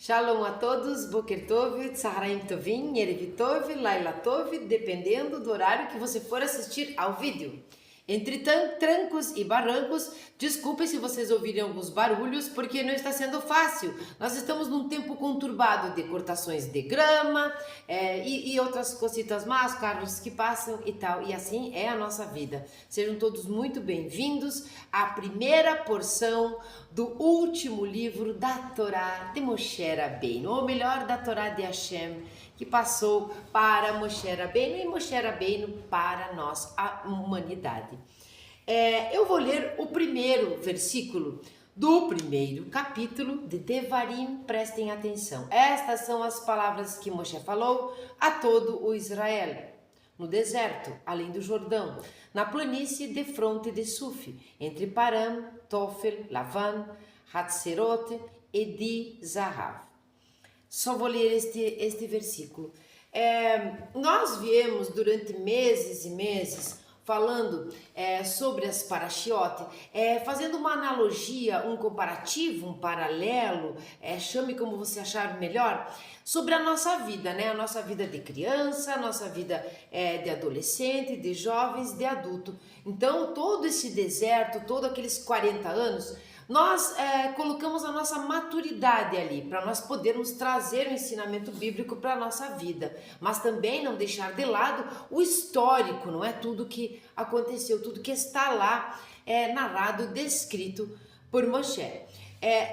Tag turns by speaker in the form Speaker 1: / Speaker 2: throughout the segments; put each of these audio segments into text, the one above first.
Speaker 1: Shalom a todos, Boker Tov, Tzaharaim Tovim, Erev Tov, Laila Tov, dependendo do horário que você for assistir ao vídeo. Entre trancos e barrancos, desculpem se vocês ouvirem alguns barulhos, porque não está sendo fácil. Nós estamos num tempo conturbado de cortações de grama e outras cositas más, carros que passam e tal. E assim é a nossa vida. Sejam todos muito bem-vindos à primeira porção do último livro da Torá de Moshe Rabbeinu, ou melhor, da Torá de Hashem, que passou para Moshe Rabbeinu e Moshe Rabbeinu para nós, a humanidade. Eu vou ler o primeiro versículo do primeiro capítulo de Devarim, prestem atenção. Estas são as palavras que Moshe falou a todo o Israel, no deserto, além do Jordão, na planície de fronte de Suf, entre Param, Tofel, Lavan, Hatzerote e Di Zahav. Só vou ler este versículo. Nós viemos durante meses e meses falando sobre as parashiot, fazendo uma analogia, um comparativo, um paralelo, chame como você achar melhor, sobre a nossa vida, né? A nossa vida de criança, a nossa vida de adolescente, de jovens, de adulto. Então, todo esse deserto, todos aqueles 40 anos, nós colocamos a nossa maturidade ali, para nós podermos trazer o ensinamento bíblico para a nossa vida, mas também não deixar de lado o histórico, não é tudo que aconteceu, tudo que está lá narrado, descrito por Moshe.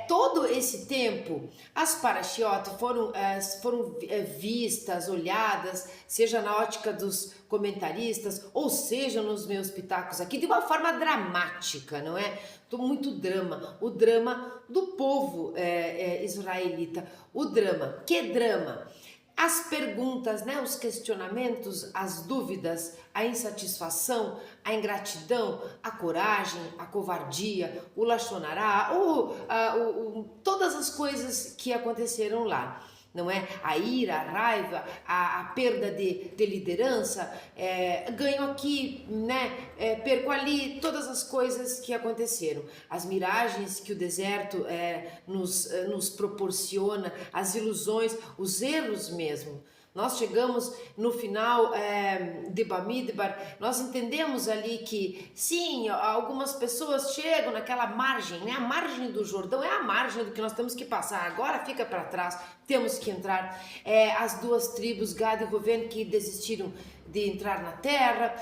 Speaker 1: Todo esse tempo, as parashiot foram vistas, olhadas, seja na ótica dos comentaristas, ou seja nos meus pitacos aqui, de uma forma dramática, não é? Muito drama, o drama do povo israelita, o drama. Que drama? As perguntas, né, os questionamentos, as dúvidas, a insatisfação, a ingratidão, a coragem, a covardia, o lashon hará, todas as coisas que aconteceram lá, não é? A ira, a raiva, a perda de liderança, ganho aqui, né? Perco ali, todas as coisas que aconteceram, as miragens que o deserto nos proporciona, as ilusões, os erros mesmo. Nós chegamos no final de Bamidbar, nós entendemos ali que sim, algumas pessoas chegam naquela margem, né? A margem do Jordão é a margem do que nós temos que passar, agora fica para trás, temos que entrar. As duas tribos, Gad e Ruven, que desistiram de entrar na terra,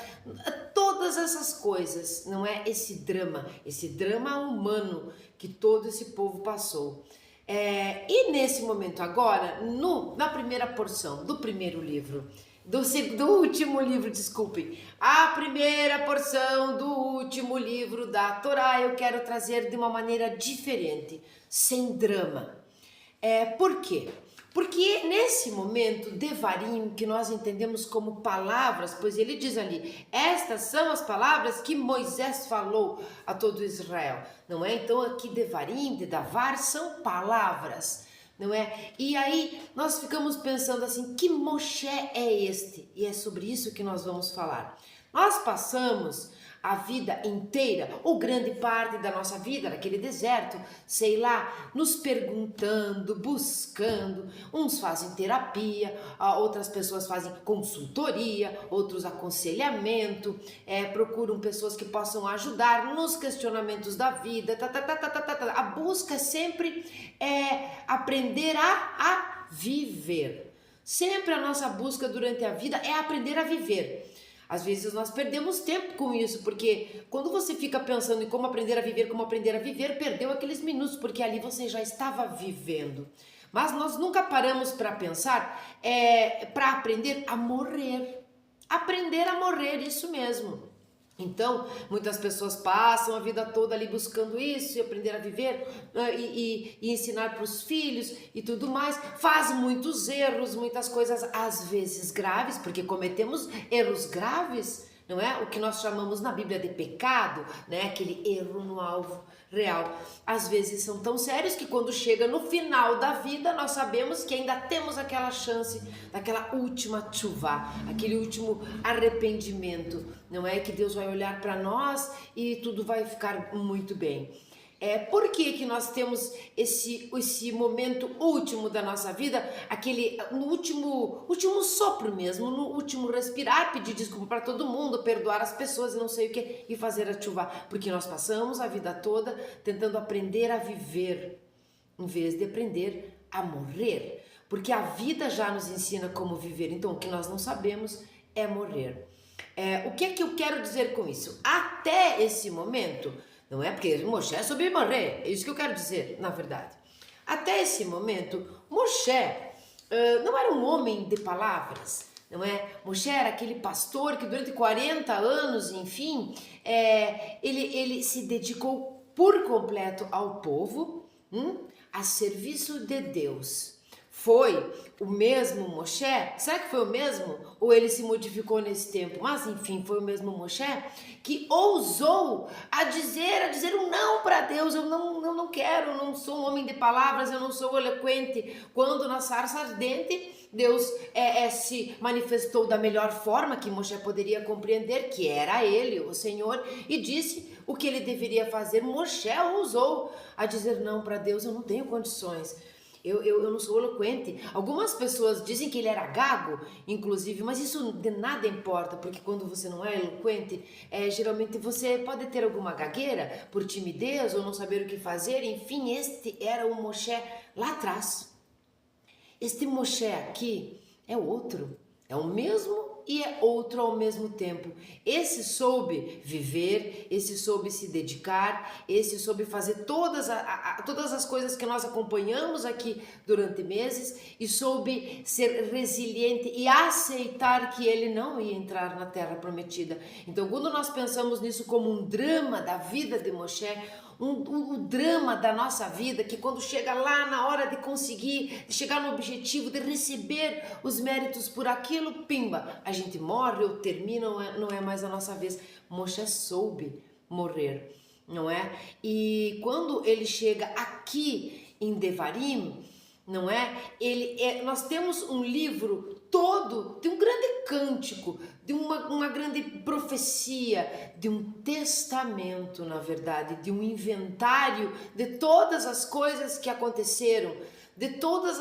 Speaker 1: todas essas coisas, não é? Esse drama humano que todo esse povo passou. E nesse momento agora, na primeira porção do primeiro livro, do último livro, desculpem, a primeira porção do último livro da Torá, eu quero trazer de uma maneira diferente, sem drama. Por quê? Porque nesse momento, Devarim, que nós entendemos como palavras, pois ele diz ali, estas são as palavras que Moisés falou a todo Israel, não é? Então aqui Devarim, de Davar, são palavras, não é? E aí nós ficamos pensando assim, que Moshe é este? E é sobre isso que nós vamos falar. Nós passamos a vida inteira, ou grande parte da nossa vida, naquele deserto, sei lá, nos perguntando, buscando, uns fazem terapia, outras pessoas fazem consultoria, outros aconselhamento, procuram pessoas que possam ajudar nos questionamentos da vida, A busca é sempre aprender a viver. Sempre a nossa busca durante a vida é aprender a viver. Às vezes nós perdemos tempo com isso, porque quando você fica pensando em como aprender a viver, perdeu aqueles minutos, porque ali você já estava vivendo. Mas nós nunca paramos para pensar, para aprender a morrer. Aprender a morrer, isso mesmo. Então, muitas pessoas passam a vida toda ali buscando isso e aprender a viver e ensinar para os filhos e tudo mais. Faz muitos erros, muitas coisas às vezes graves, porque cometemos erros graves, não é? O que nós chamamos na Bíblia de pecado, né? Aquele erro no alvo real. Às vezes são tão sérios que quando chega no final da vida, nós sabemos que ainda temos aquela chance, daquela última tchuvá, aquele último arrependimento, não é? Que Deus vai olhar para nós e tudo vai ficar muito bem. Por que nós temos esse momento último da nossa vida, no último sopro mesmo, no último respirar, pedir desculpa para todo mundo, perdoar as pessoas e não sei o que, e fazer a chuva? Porque nós passamos a vida toda tentando aprender a viver, em vez de aprender a morrer. Porque a vida já nos ensina como viver, então o que nós não sabemos é morrer. O que é que eu quero dizer com isso? Até esse momento, não é porque Moshe é sobre morrer, é isso que eu quero dizer, na verdade. Até esse momento, Moshe não era um homem de palavras, não é? Moshe era aquele pastor que durante 40 anos, enfim, ele se dedicou por completo ao povo, a serviço de Deus. Foi o mesmo Moshe? Será que foi o mesmo? Ou ele se modificou nesse tempo? Mas enfim, foi o mesmo Moshe que ousou a dizer um não para Deus. Eu não quero, eu não sou um homem de palavras, eu não sou eloquente. Quando na sarça ardente, Deus se manifestou da melhor forma que Moshe poderia compreender, que era ele, o Senhor, e disse o que ele deveria fazer. Moshe ousou a dizer não para Deus. Eu não tenho condições. Eu não sou eloquente. Algumas pessoas dizem que ele era gago, inclusive, mas isso de nada importa, porque quando você não é eloquente, geralmente você pode ter alguma gagueira por timidez ou não saber o que fazer. Enfim, este era o Moshe lá atrás. Este Moshe aqui é outro, é o mesmo e é outro ao mesmo tempo. Esse soube viver, esse soube se dedicar, esse soube fazer todas as coisas que nós acompanhamos aqui durante meses e soube ser resiliente e aceitar que ele não ia entrar na terra prometida. Então, quando nós pensamos nisso como um drama da vida de Moshe, um drama da nossa vida, que quando chega lá na hora de conseguir, de chegar no objetivo, de receber os méritos por aquilo, pimba, a gente morre ou termina, não é mais a nossa vez. Moshe soube morrer, não é? E quando ele chega aqui em Devarim, não é? Nós temos um livro todo de um grande cântico, de uma grande profecia, de um testamento, na verdade, de um inventário de todas as coisas que aconteceram, de todos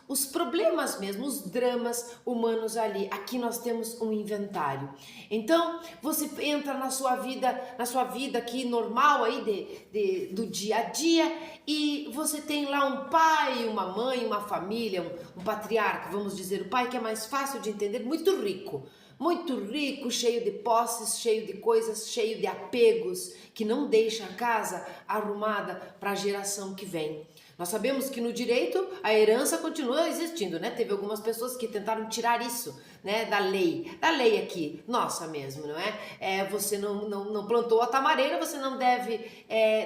Speaker 1: os problemas mesmo, os dramas humanos ali. Aqui nós temos um inventário. Então, você entra na sua vida aqui normal aí do dia a dia e você tem lá um pai, uma mãe, uma família, um patriarca, vamos dizer, o pai que é mais fácil de entender, muito rico, cheio de posses, cheio de coisas, cheio de apegos, que não deixa a casa arrumada para a geração que vem. Nós sabemos que no direito a herança continua existindo, né? Teve algumas pessoas que tentaram tirar isso, né, da lei aqui, nossa mesmo, não é? Você não plantou a tamareira, você não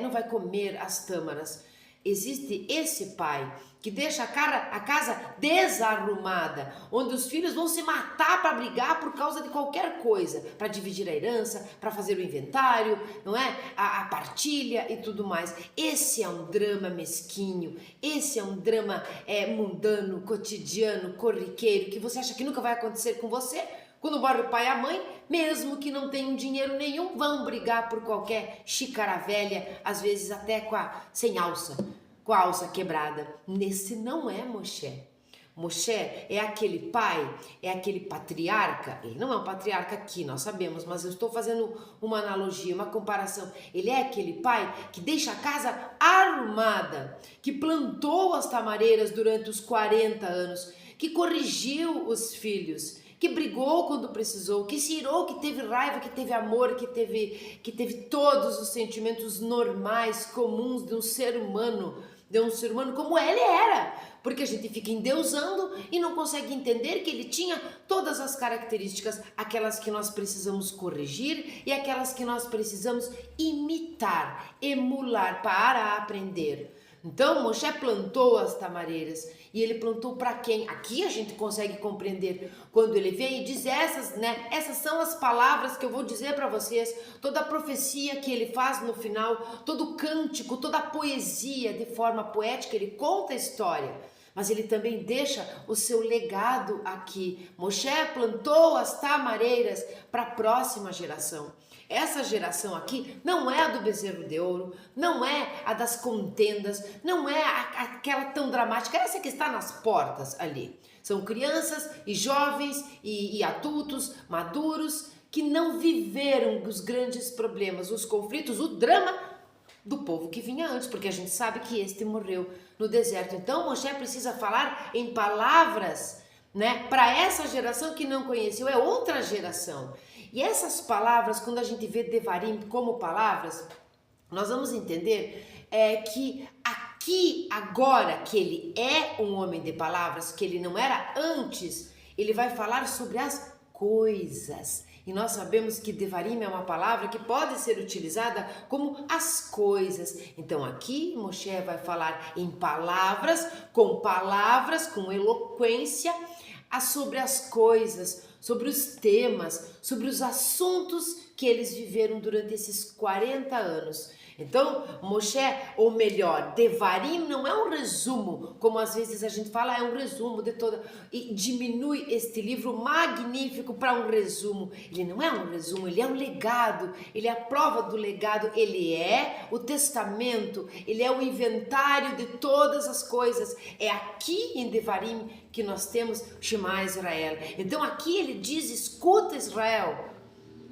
Speaker 1: vai comer as tâmaras. Existe esse pai que deixa a casa desarrumada, onde os filhos vão se matar para brigar por causa de qualquer coisa, para dividir a herança, para fazer o inventário, não é? A partilha e tudo mais. Esse é um drama mesquinho, esse é um drama mundano, cotidiano, corriqueiro, que você acha que nunca vai acontecer com você. Quando morre o pai e a mãe, mesmo que não tenham dinheiro nenhum, vão brigar por qualquer xícara velha, às vezes até sem alça, com a alça quebrada. Nesse não é Moshe. Moshe é aquele pai, é aquele patriarca. Ele não é um patriarca aqui, nós sabemos, mas eu estou fazendo uma analogia, uma comparação. Ele é aquele pai que deixa a casa arrumada, que plantou as tamareiras durante os 40 anos, que corrigiu os filhos, que brigou quando precisou, que se irou, que teve raiva, que teve amor, que teve todos os sentimentos normais, comuns de um ser humano como ele era, porque a gente fica endeusando e não consegue entender que ele tinha todas as características, aquelas que nós precisamos corrigir e aquelas que nós precisamos imitar, emular para aprender. Então, Moshe plantou as tamareiras e ele plantou para quem? Aqui a gente consegue compreender quando ele vem e diz essas são as palavras que eu vou dizer para vocês, toda a profecia que ele faz no final, todo o cântico, toda a poesia de forma poética, ele conta a história, mas ele também deixa o seu legado aqui. Moshe plantou as tamareiras para a próxima geração. Essa geração aqui não é a do bezerro de ouro, não é a das contendas, não é aquela tão dramática, essa que está nas portas ali. São crianças e jovens e adultos maduros que não viveram os grandes problemas, os conflitos, o drama do povo que vinha antes, porque a gente sabe que este morreu no deserto. Então Moshe precisa falar em palavras, né, para essa geração que não conheceu, é outra geração. E essas palavras, quando a gente vê Devarim como palavras, nós vamos entender que aqui, agora que ele é um homem de palavras, que ele não era antes, ele vai falar sobre as coisas. E nós sabemos que Devarim é uma palavra que pode ser utilizada como as coisas. Então aqui Moshe vai falar em palavras, com eloquência, sobre as coisas, sobre os temas, sobre os assuntos que eles viveram durante esses 40 anos. Então, Moshe, ou melhor, Devarim não é um resumo, como às vezes a gente fala, é um resumo de toda, e diminui este livro magnífico para um resumo. Ele não é um resumo, ele é um legado, ele é a prova do legado, ele é o testamento, ele é o inventário de todas as coisas. É aqui em Devarim que nós temos Shema Israel. Então aqui ele diz, escuta Israel,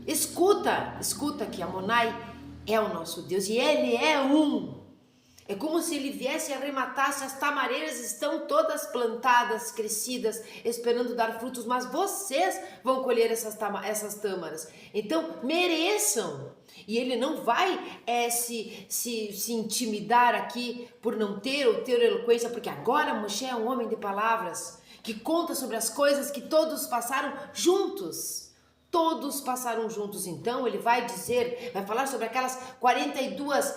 Speaker 1: escuta que Amonai é o nosso Deus e ele é um. É como se ele viesse e arrematasse, as tamareiras estão todas plantadas, crescidas, esperando dar frutos, mas vocês vão colher essas tâmaras. Então, mereçam. E ele não vai se intimidar aqui por não ter ou ter eloquência, porque agora Moshe é um homem de palavras, que conta sobre as coisas que todos passaram juntos. Todos passaram juntos, então ele vai falar sobre aquelas 42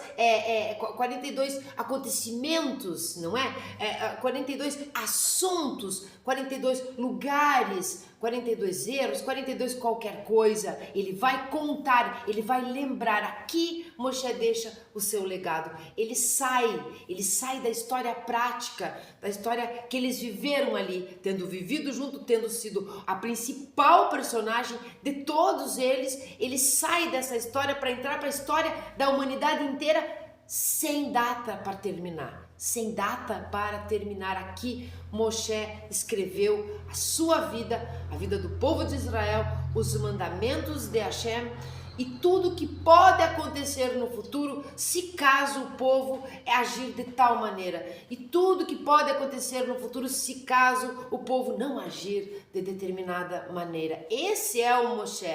Speaker 1: acontecimentos, não é? 42 assuntos, 42 lugares, 42 erros, 42 qualquer coisa. Ele vai contar, ele vai lembrar. Aqui Moshe deixa o seu legado. Ele sai da história prática, da história que eles viveram ali, tendo vivido junto, tendo sido a principal personagem de todos eles. Ele sai dessa história para entrar para a história da humanidade inteira, sem data para terminar. Sem data para terminar. Aqui Moshe escreveu a sua vida, a vida do povo de Israel, os mandamentos de Hashem e tudo que pode acontecer no futuro se caso o povo agir de tal maneira, e tudo que pode acontecer no futuro se caso o povo não agir de determinada maneira. Esse é o Moshe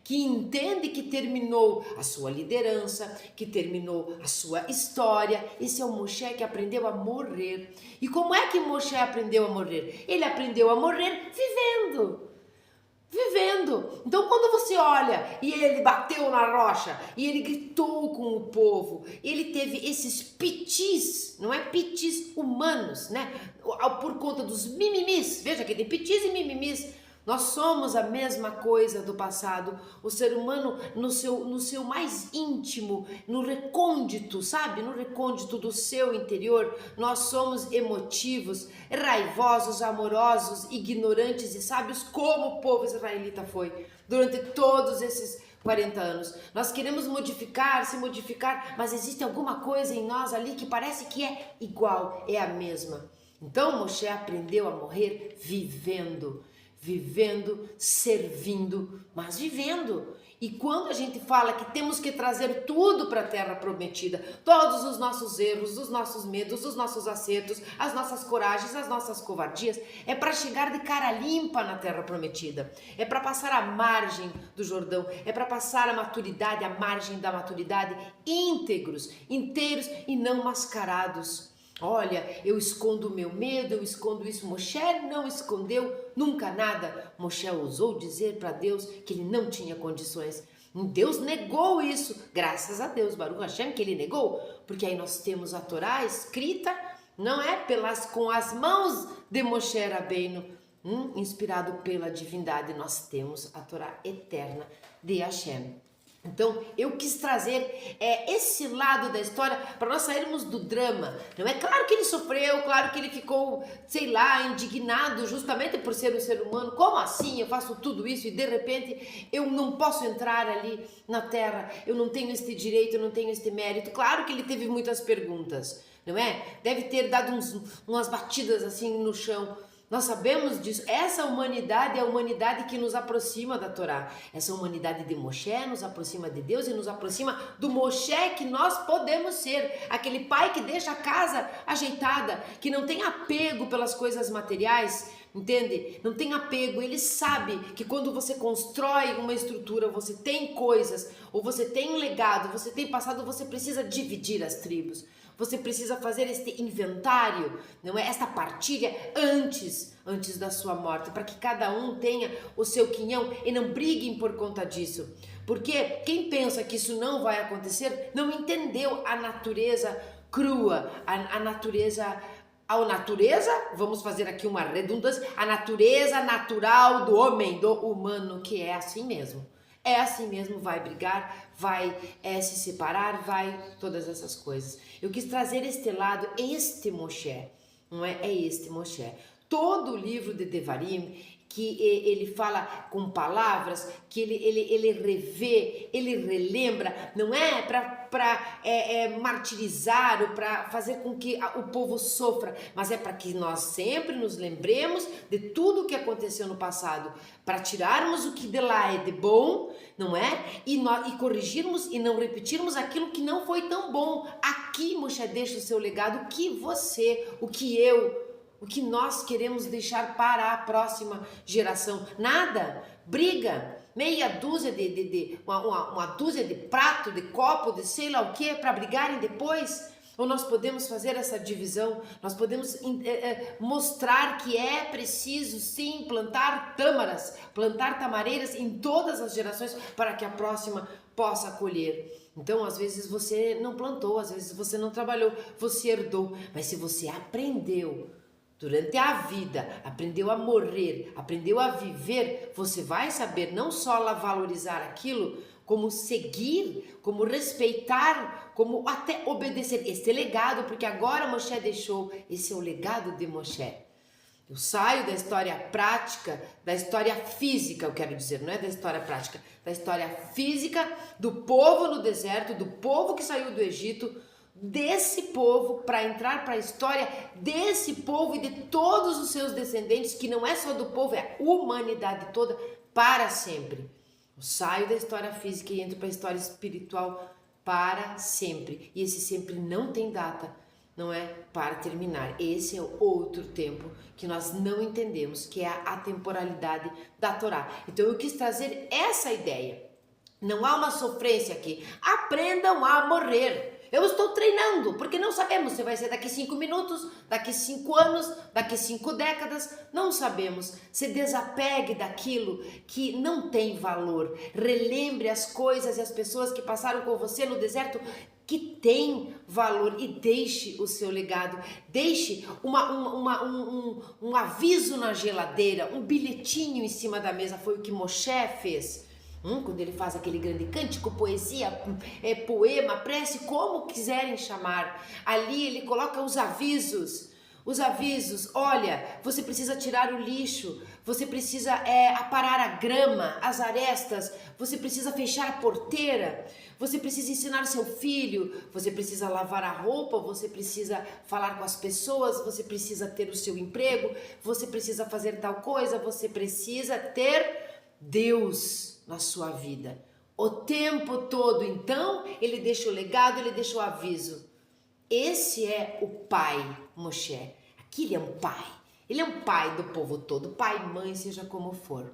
Speaker 1: que entende que terminou a sua liderança, que terminou a sua história. Esse é o Moshe que aprendeu a morrer. E como é que Moshe aprendeu a morrer? Ele aprendeu a morrer vivendo. Então quando você olha e ele bateu na rocha e ele gritou com o povo, ele teve esses pitis, não é pitis humanos, né? Por conta dos mimimis. Veja que tem pitis e mimimis. Nós somos a mesma coisa do passado. O ser humano no seu mais íntimo, no recôndito, sabe? No recôndito do seu interior, nós somos emotivos, raivosos, amorosos, ignorantes e sábios, como o povo israelita foi durante todos esses 40 anos. Nós queremos se modificar, mas existe alguma coisa em nós ali que parece que é igual, é a mesma. Então Moshe aprendeu a morrer vivendo, servindo, mas vivendo. E quando a gente fala que temos que trazer tudo para a terra prometida, todos os nossos erros, os nossos medos, os nossos acertos, as nossas coragens, as nossas covardias, é para chegar de cara limpa na terra prometida, é para passar a margem do Jordão, é para passar a maturidade, a margem da maturidade, inteiros e não mascarados. Olha, eu escondo o meu medo, eu escondo isso. Moshe não escondeu nunca nada. Moshe ousou dizer para Deus que ele não tinha condições. Deus negou isso, graças a Deus, Baruch Hashem, que ele negou, porque aí nós temos a Torá escrita, não é com as mãos de Moshe Rabbeinu, inspirado pela divindade. Nós temos a Torá eterna de Hashem. Então, eu quis trazer esse lado da história para nós sairmos do drama. Não é claro que ele sofreu, claro que ele ficou, sei lá, indignado justamente por ser um ser humano. Como assim? Eu faço tudo isso e de repente eu não posso entrar ali na terra, eu não tenho este direito, eu não tenho este mérito. Claro que ele teve muitas perguntas, não é? Deve ter dado umas batidas assim no chão. Nós sabemos disso. Essa humanidade é a humanidade que nos aproxima da Torá. Essa humanidade de Moshe nos aproxima de Deus e nos aproxima do Moshe que nós podemos ser. Aquele pai que deixa a casa ajeitada, que não tem apego pelas coisas materiais, entende? Não tem apego. Ele sabe que quando você constrói uma estrutura, você tem coisas, ou você tem um legado, você tem passado, você precisa dividir as tribos. Você precisa fazer este inventário, não é? Esta partilha antes da sua morte, para que cada um tenha o seu quinhão e não briguem por conta disso. Porque quem pensa que isso não vai acontecer, não entendeu a natureza crua, a natureza, vamos fazer aqui uma redundância, a natureza natural do homem, do humano, que é assim mesmo. É assim mesmo, vai brigar, vai se separar, vai todas essas coisas. Eu quis trazer este lado, este Moshe, não é? É este Moshe. Todo o livro de Devarim, que ele fala com palavras, que ele revê, ele relembra, não é para martirizar ou para fazer com que o povo sofra, mas é para que nós sempre nos lembremos de tudo o que aconteceu no passado, para tirarmos o que de lá é de bom, não é? E corrigirmos e não repetirmos aquilo que não foi tão bom. Aqui Moshe deixa o seu legado, o que você, o que nós queremos deixar para a próxima geração? Nada, briga, meia dúzia uma dúzia de prato, de copo, de sei lá o que, para brigarem depois? Ou nós podemos fazer essa divisão, nós podemos mostrar que é preciso sim plantar tâmaras, plantar tamareiras em todas as gerações para que a próxima possa colher. Então, às vezes você não plantou, às vezes você não trabalhou, você herdou, mas se você aprendeu durante a vida, aprendeu a morrer, aprendeu a viver, você vai saber não só valorizar aquilo, como seguir, como respeitar, como até obedecer. Este legado, porque agora Moshe deixou, esse é o legado de Moshe. Eu saio da história prática, da história física, eu quero dizer, não é da história prática, da história física do povo no deserto, do povo que saiu do Egito, desse povo para entrar para a história desse povo e de todos os seus descendentes, que não é só do povo, é a humanidade toda para sempre. Eu saio da história física e entro para a história espiritual para sempre. E esse sempre não tem data, não é para terminar. Esse é outro tempo que nós não entendemos, que é a atemporalidade da Torá. Então eu quis trazer essa ideia. Não há uma sofrência aqui. Aprendam a morrer. Eu estou treinando, porque não sabemos se vai ser daqui 5 minutos, daqui 5 anos, daqui 5 décadas, não sabemos. Se desapegue daquilo que não tem valor. Relembre as coisas e as pessoas que passaram com você no deserto que tem valor e deixe o seu legado. Deixe um aviso na geladeira, um bilhetinho em cima da mesa. Foi o que Moshe fez. Quando ele faz aquele grande cântico, poesia, poema, prece, como quiserem chamar, ali ele coloca os avisos, olha, você precisa tirar o lixo, você precisa aparar a grama, as arestas, você precisa fechar a porteira, você precisa ensinar seu filho, você precisa lavar a roupa, você precisa falar com as pessoas, você precisa ter o seu emprego, você precisa fazer tal coisa, você precisa ter Deus na sua vida, o tempo todo. Então ele deixa o legado, ele deixa o aviso. Esse é o pai Moshe. Aqui ele é um pai, ele é um pai do povo todo, pai, mãe, seja como for.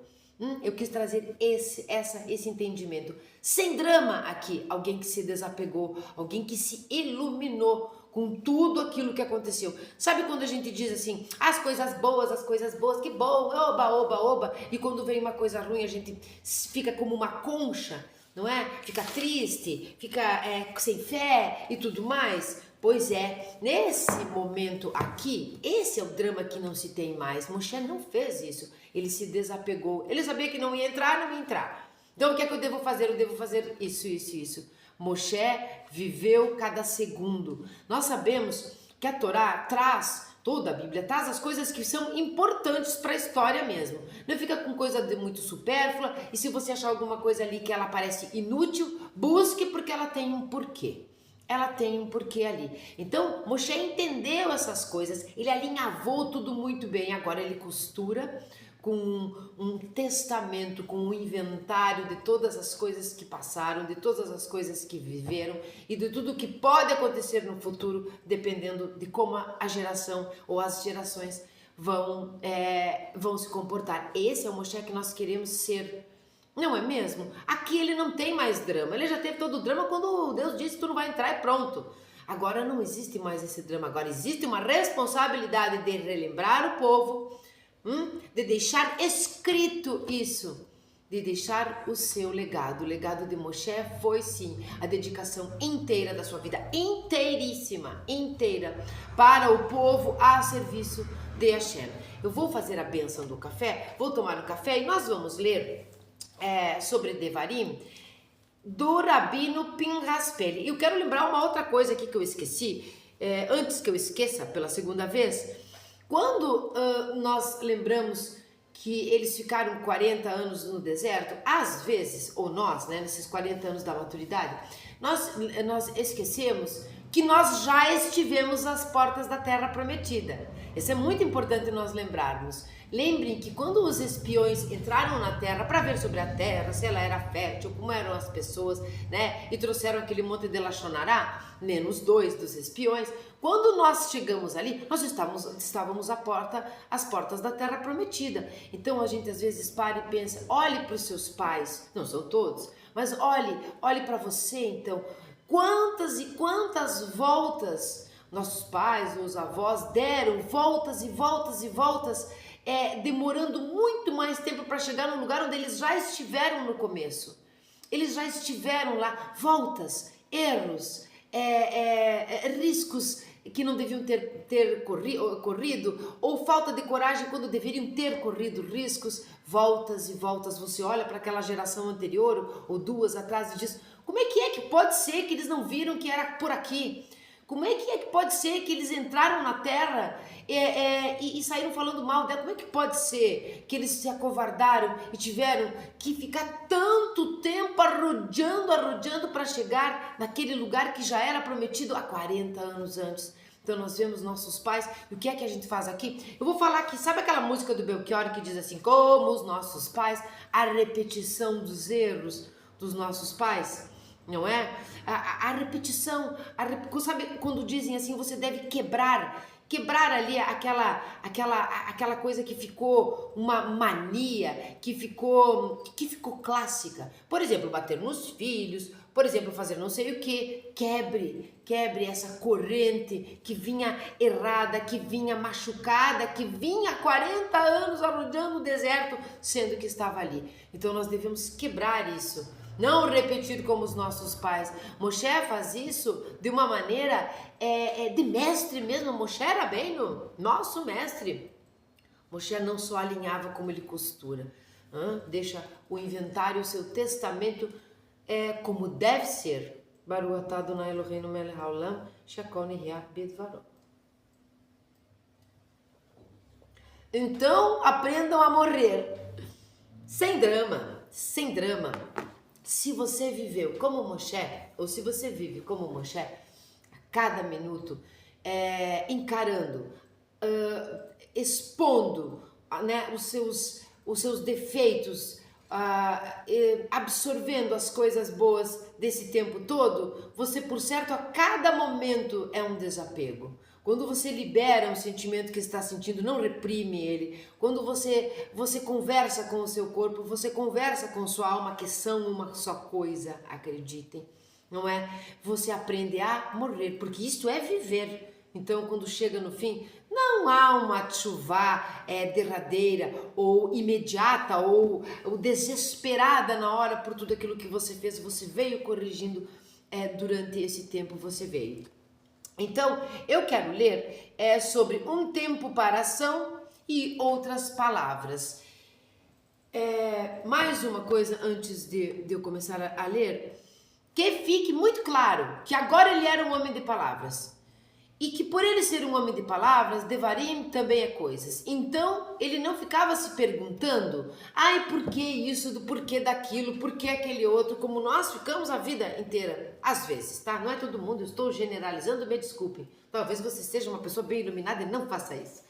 Speaker 1: Eu quis trazer esse entendimento, sem drama aqui, alguém que se desapegou, alguém que se iluminou com tudo aquilo que aconteceu. Sabe quando a gente diz assim, as coisas boas, que bom, oba, oba, oba, e quando vem uma coisa ruim a gente fica como uma concha, não é? Fica triste, fica sem fé e tudo mais. Pois é, nesse momento aqui, esse é o drama que não se tem mais. Moshe não fez isso, ele se desapegou, ele sabia que não ia entrar, Então o que é que eu devo fazer? Eu devo fazer isso, isso, isso. Moshe viveu cada segundo. Nós sabemos que a Torá traz, toda a Bíblia traz as coisas que são importantes para a história mesmo. Não fica com coisa muito supérflua, e se você achar alguma coisa ali que ela parece inútil, busque porque ela tem um porquê. Ela tem um porquê ali. Então, Moshe entendeu essas coisas, ele alinhavou tudo muito bem, agora ele costura com um testamento, com um inventário de todas as coisas que passaram, de todas as coisas que viveram e de tudo que pode acontecer no futuro, dependendo de como a geração ou as gerações vão se comportar. Esse é o Moshe que nós queremos ser. Não é mesmo? Aqui ele não tem mais drama. Ele já teve todo o drama quando Deus disse que tu não vai entrar e pronto. Agora não existe mais esse drama. Agora existe uma responsabilidade de relembrar o povo, de deixar escrito isso, de deixar o seu legado. O legado de Moshe foi sim a dedicação inteira da sua vida, inteiríssima, inteira, para o povo a serviço de Hashem. Eu vou fazer a bênção do café, vou tomar um café e nós vamos ler sobre Devarim do Rabino Pinhas Peli. E eu quero lembrar uma outra coisa aqui que eu esqueci, antes que eu esqueça pela segunda vez. Quando nós lembramos que eles ficaram 40 anos no deserto, às vezes, ou nós, né, nesses 40 anos da maturidade, nós esquecemos que nós já estivemos às portas da Terra Prometida. Isso é muito importante nós lembrarmos. Lembrem que quando os espiões entraram na Terra para ver sobre a Terra, se ela era fértil, como eram as pessoas, né, e trouxeram aquele monte de Lachonará, menos 2 dos espiões, quando nós chegamos ali, nós estávamos às portas da Terra Prometida. Então a gente às vezes para e pensa, olhe para os seus pais, não são todos, mas olhe para você então, quantas e quantas voltas nossos pais, os avós deram, voltas e voltas e voltas, demorando muito mais tempo para chegar no lugar onde eles já estiveram no começo. Eles já estiveram lá, voltas, erros, riscos que não deviam ter corrido, ou falta de coragem quando deveriam ter corrido riscos, voltas e voltas. Você olha para aquela geração anterior ou duas atrás e diz, como é que pode ser que eles não viram que era por aqui? Como é que pode ser que eles entraram na Terra e saíram falando mal dela? Como é que pode ser que eles se acovardaram e tiveram que ficar tanto tempo arrodeando para chegar naquele lugar que já era prometido há 40 anos antes? Então nós vemos nossos pais, e o que é que a gente faz aqui? Eu vou falar aqui, sabe aquela música do Belchior que diz assim, como os nossos pais, a repetição dos erros dos nossos pais? Não é? A repetição, sabe quando dizem assim, você deve quebrar ali aquela coisa que ficou uma mania, que ficou clássica. Por exemplo, bater nos filhos, por exemplo, fazer não sei o que. Quebre essa corrente que vinha errada, que vinha machucada, que vinha há 40 anos arrodeando o deserto, sendo que estava ali. Então nós devemos quebrar isso. Não repetir como os nossos pais. Moshe faz isso de uma maneira de mestre mesmo. Moshe era bem nosso mestre. Moshe não só alinhava como ele costura. Deixa o inventário, o seu testamento como deve ser. Baruch atah Adonai Eloheinu melech haolam, shekol nihya bidvaro. Então aprendam a morrer. Sem drama, sem drama. Se você viveu como Moshe, ou se você vive como Moshe, a cada minuto, encarando, expondo, né, os seus defeitos, absorvendo as coisas boas desse tempo todo, você, por certo, a cada momento é um desapego. Quando você libera um sentimento que está sentindo, não reprime ele. Quando você conversa com o seu corpo, você conversa com sua alma, que são uma só coisa, acreditem. Não é? Você aprende a morrer, porque isto é viver. Então, quando chega no fim, não há uma tchuvá derradeira, ou imediata, ou desesperada na hora por tudo aquilo que você fez. Você veio corrigindo durante esse tempo, você veio. Então, eu quero ler sobre um tempo para ação e outras palavras. Mais uma coisa antes de eu começar a ler, que fique muito claro que agora ele era um homem de palavras. E que por ele ser um homem de palavras, Devarim também é coisas. Então, ele não ficava se perguntando, ai, por que isso, do porquê daquilo, por que aquele outro, como nós ficamos a vida inteira, às vezes, tá? Não é todo mundo, eu estou generalizando, me desculpe. Talvez você seja uma pessoa bem iluminada e não faça isso.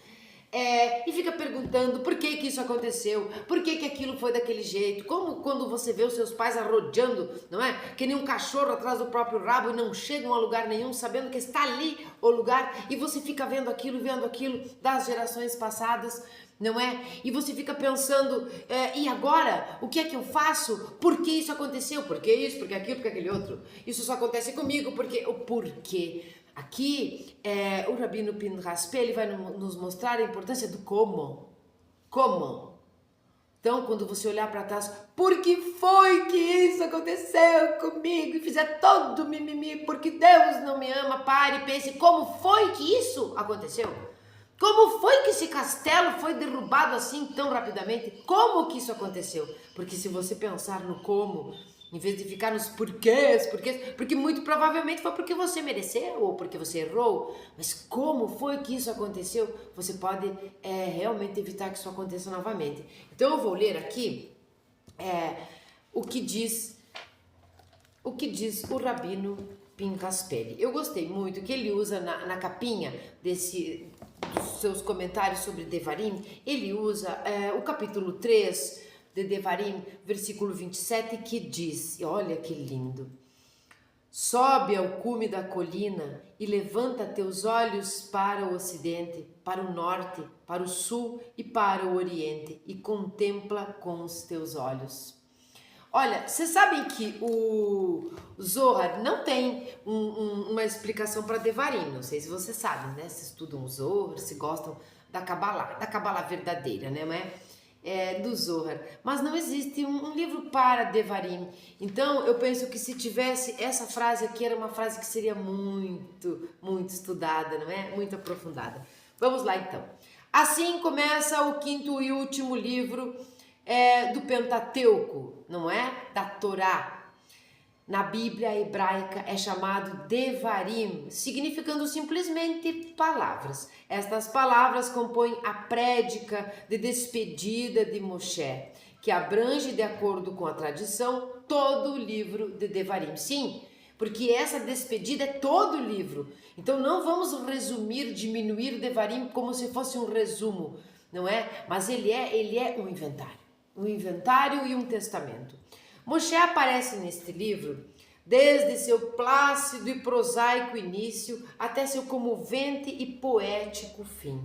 Speaker 1: E fica perguntando por que isso aconteceu, por que aquilo foi daquele jeito, como quando você vê os seus pais arrodeando, não é? Que nem um cachorro atrás do próprio rabo e não chegam a lugar nenhum, sabendo que está ali o lugar, e você fica vendo aquilo das gerações passadas, não é? E você fica pensando, e agora? O que é que eu faço? Por que isso aconteceu? Por que isso? Por que aquilo? Por que aquele outro? Isso só acontece comigo, porque o porquê? Aqui, o Rabino Pinchas ele vai nos mostrar a importância do como. Como? Então, quando você olhar para trás, por que foi que isso aconteceu comigo? E fizer todo mimimi, porque Deus não me ama, pare e pense, como foi que isso aconteceu? Como foi que esse castelo foi derrubado assim tão rapidamente? Como que isso aconteceu? Porque se você pensar no como, em vez de ficar nos porquês, porque muito provavelmente foi porque você mereceu ou porque você errou, mas como foi que isso aconteceu? Você pode realmente evitar que isso aconteça novamente. Então eu vou ler aqui o que diz o Rabino Pinchas Peli. Eu gostei muito que ele usa na capinha dos seus comentários sobre Devarim, ele usa o capítulo 3 de Devarim, versículo 27, que diz, olha que lindo, sobe ao cume da colina e levanta teus olhos para o ocidente, para o norte, para o sul e para o oriente, e contempla com os teus olhos. Olha, vocês sabem que o Zohar não tem uma explicação para Devarim, não sei se vocês sabem, né? Se estudam o Zohar, se gostam da Kabbalah verdadeira, né? Do Zohar, mas não existe um livro para Devarim. Então eu penso que se tivesse essa frase aqui, era uma frase que seria muito, muito estudada, não é? Muito aprofundada. Vamos lá então. Assim começa o quinto e último livro do Pentateuco, não é? Da Torá. Na Bíblia hebraica é chamado Devarim, significando simplesmente palavras. Estas palavras compõem a prédica de despedida de Moshe, que abrange, de acordo com a tradição, todo o livro de Devarim. Sim, porque essa despedida é todo o livro. Então não vamos resumir, diminuir Devarim como se fosse um resumo, não é? Mas ele é um inventário e um testamento. Moshe aparece neste livro desde seu plácido e prosaico início até seu comovente e poético fim,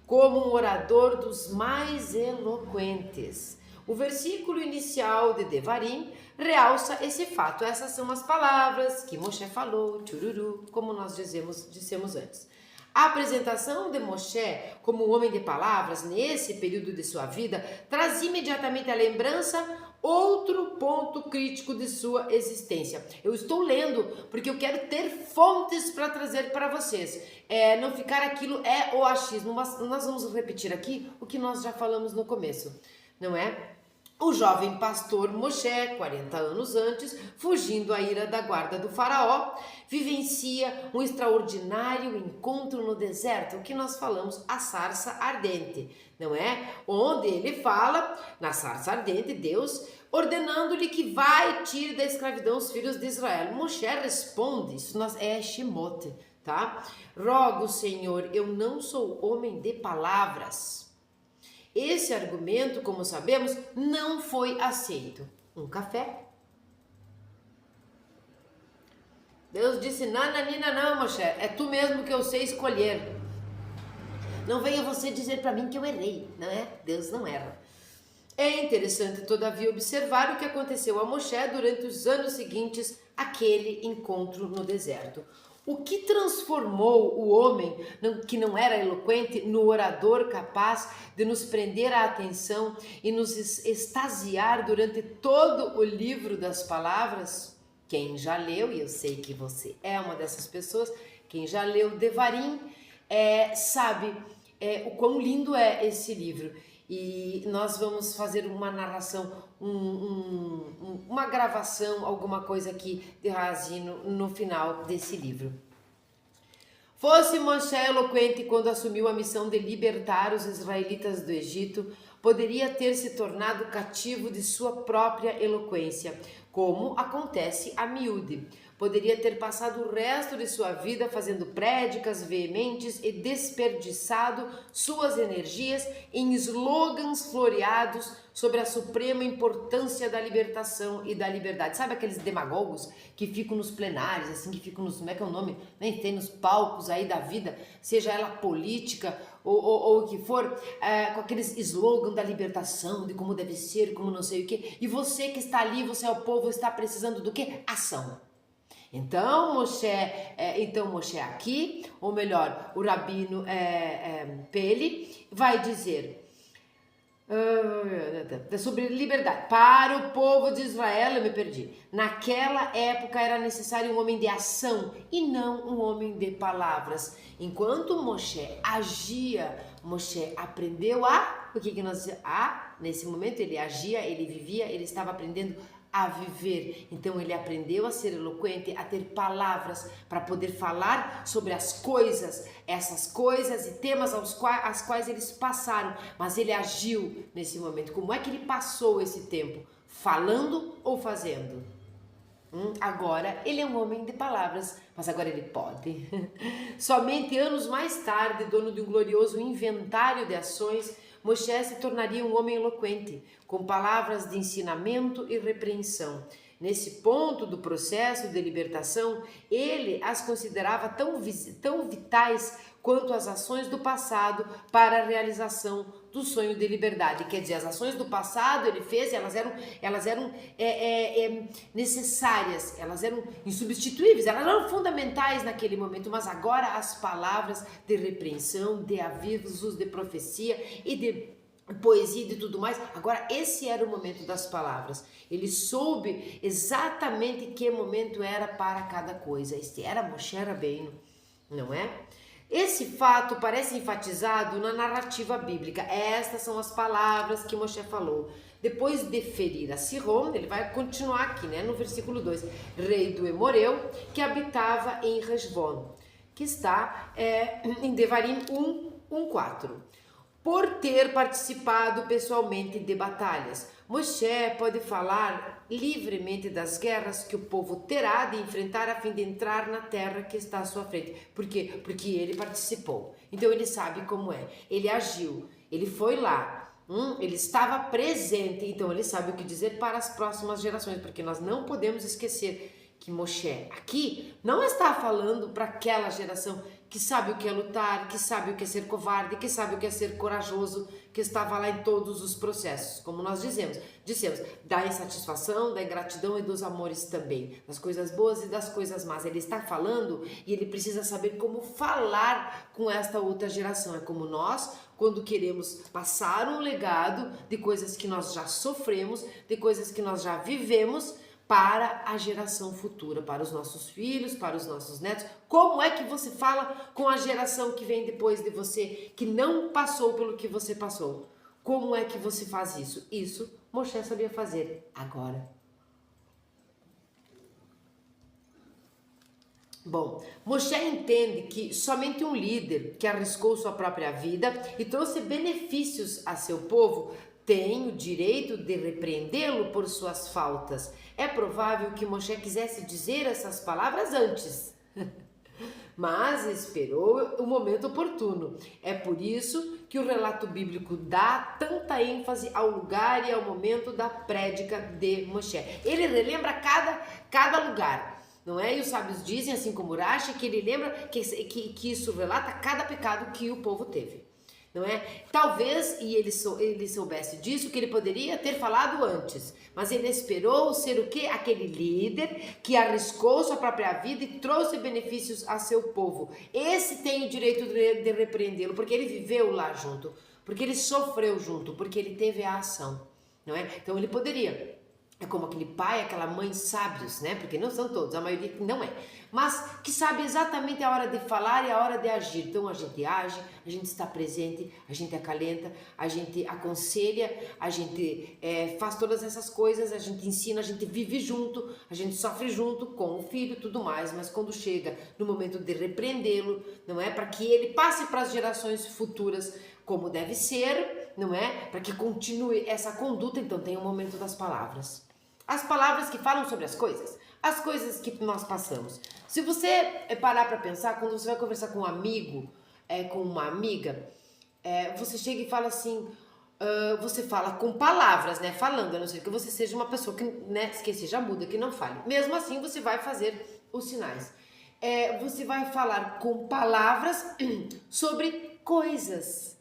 Speaker 1: como um orador dos mais eloquentes. O versículo inicial de Devarim realça esse fato. Essas são as palavras que Moshe falou, tchururu, como nós dissemos antes. A apresentação de Moshe como homem de palavras nesse período de sua vida traz imediatamente à lembrança outro ponto crítico de sua existência. Eu estou lendo porque eu quero ter fontes para trazer para vocês. Não ficar aquilo o achismo, mas nós vamos repetir aqui o que nós já falamos no começo, não é? O jovem pastor Moshe, 40 anos antes, fugindo à ira da guarda do faraó, vivencia um extraordinário encontro no deserto, o que nós falamos, a sarça ardente, não é? Onde ele fala, na sarça ardente, Deus ordenando-lhe que vai tirar da escravidão os filhos de Israel. Moshe responde, isso é Shemot, tá? Rogo, Senhor, eu não sou homem de palavras. Esse argumento, como sabemos, não foi aceito. Um café? Deus disse, nananina não, Moshe, é tu mesmo que eu sei escolher. Não venha você dizer para mim que eu errei, não é? Deus não erra. É interessante, todavia, observar o que aconteceu a Moshe durante os anos seguintes àquele encontro no deserto. O que transformou o homem, que não era eloquente, no orador capaz de nos prender a atenção e nos extasiar durante todo o livro das palavras? Quem já leu, e eu sei que você é uma dessas pessoas, quem já leu Devarim sabe o quão lindo é esse livro. e nós vamos fazer uma narração, uma gravação, alguma coisa aqui de Razino no final desse livro. Fosse Moshe eloquente quando assumiu a missão de libertar os israelitas do Egito, poderia ter se tornado cativo de sua própria eloquência, como acontece a miúde. Poderia ter passado o resto de sua vida fazendo prédicas veementes e desperdiçado suas energias em slogans floreados sobre a suprema importância da libertação e da liberdade. Sabe aqueles demagogos que ficam nos plenários, assim, que ficam nos, como é que é o nome? Nem tem nos palcos aí da vida, seja ela política ou o que for, com aqueles slogans da libertação, de como deve ser, como não sei o que. E você que está ali, você é o povo, está precisando do quê? Ação. Então Moshe aqui, ou melhor, o rabino Pele vai dizer sobre liberdade. Para o povo de Israel, eu me perdi. Naquela época era necessário um homem de ação e não um homem de palavras. Enquanto Moshe agia, Moshe aprendeu o que nós dizemos? Nesse momento ele agia, ele vivia, ele estava aprendendo a viver. Então ele aprendeu a ser eloquente, a ter palavras para poder falar sobre as coisas, essas coisas e temas as quais eles passaram, mas ele agiu nesse momento. Como é que ele passou esse tempo? Falando ou fazendo? Agora ele é um homem de palavras, mas agora ele pode. Somente anos mais tarde, dono de um glorioso inventário de ações, Moshe se tornaria um homem eloquente, com palavras de ensinamento e repreensão. Nesse ponto do processo de libertação, ele as considerava tão vitais quanto as ações do passado para a realização do sonho de liberdade. Quer dizer, as ações do passado ele fez, elas eram necessárias, elas eram insubstituíveis, elas eram fundamentais naquele momento, mas agora as palavras de repreensão, de avisos, de profecia e de poesia e de tudo mais, agora esse era o momento das palavras. Ele soube exatamente que momento era para cada coisa. Este era Moshe Rabbeinu, não é? Esse fato parece enfatizado na narrativa bíblica. Estas são as palavras que Moshe falou. Depois de ferir a Sihon, ele vai continuar aqui, né, no versículo 2, rei do Emoreu, que habitava em Hesbon, que está em Devarim 1:4. Por ter participado pessoalmente de batalhas, Moshe pode falar livremente das guerras que o povo terá de enfrentar a fim de entrar na terra que está à sua frente. Por quê? Porque ele participou. Então ele sabe como é. Ele agiu, ele foi lá, ele estava presente. Então ele sabe o que dizer para as próximas gerações, porque nós não podemos esquecer que Moshe aqui não está falando para aquela geração que sabe o que é lutar, que sabe o que é ser covarde, que sabe o que é ser corajoso, que estava lá em todos os processos, como nós dissemos, da insatisfação, da ingratidão e dos amores também, das coisas boas e das coisas más. Ele está falando e ele precisa saber como falar com esta outra geração. É como nós, quando queremos passar um legado de coisas que nós já sofremos, de coisas que nós já vivemos, para a geração futura, para os nossos filhos, para os nossos netos. Como é que você fala com a geração que vem depois de você, que não passou pelo que você passou? Como é que você faz isso? Isso Moshe sabia fazer agora. Bom, Moshe entende que somente um líder que arriscou sua própria vida e trouxe benefícios a seu povo tem o direito de repreendê-lo por suas faltas. É provável que Moshe quisesse dizer essas palavras antes, mas esperou o momento oportuno. É por isso que o relato bíblico dá tanta ênfase ao lugar e ao momento da prédica de Moshe. Ele relembra cada lugar, não é? E os sábios dizem, assim como Rashi, que ele lembra que isso relata cada pecado que o povo teve. Não é? Talvez, e ele soubesse disso, que ele poderia ter falado antes, mas ele esperou ser o quê? Aquele líder que arriscou sua própria vida e trouxe benefícios a seu povo. Esse tem o direito de repreendê-lo, porque ele viveu lá junto, porque ele sofreu junto, porque ele teve a ação, não é? Então ele poderia é como aquele pai, aquela mãe sábios, né? Porque não são todos, a maioria não é. Mas que sabe exatamente a hora de falar e a hora de agir. Então a gente age, a gente está presente, a gente acalenta, a gente aconselha, a gente faz todas essas coisas, a gente ensina, a gente vive junto, a gente sofre junto com o filho e tudo mais. Mas quando chega no momento de repreendê-lo, não é? Para que ele passe para as gerações futuras como deve ser, não é? Para que continue essa conduta, então tem o momento das palavras. As palavras que falam sobre as coisas que nós passamos. Se você parar para pensar, quando você vai conversar com um amigo, com uma amiga, você chega e fala assim, você fala com palavras, né? Falando, a não ser que você seja uma pessoa que, né, que seja muda, que não fale. Mesmo assim, você vai fazer os sinais. Você vai falar com palavras sobre coisas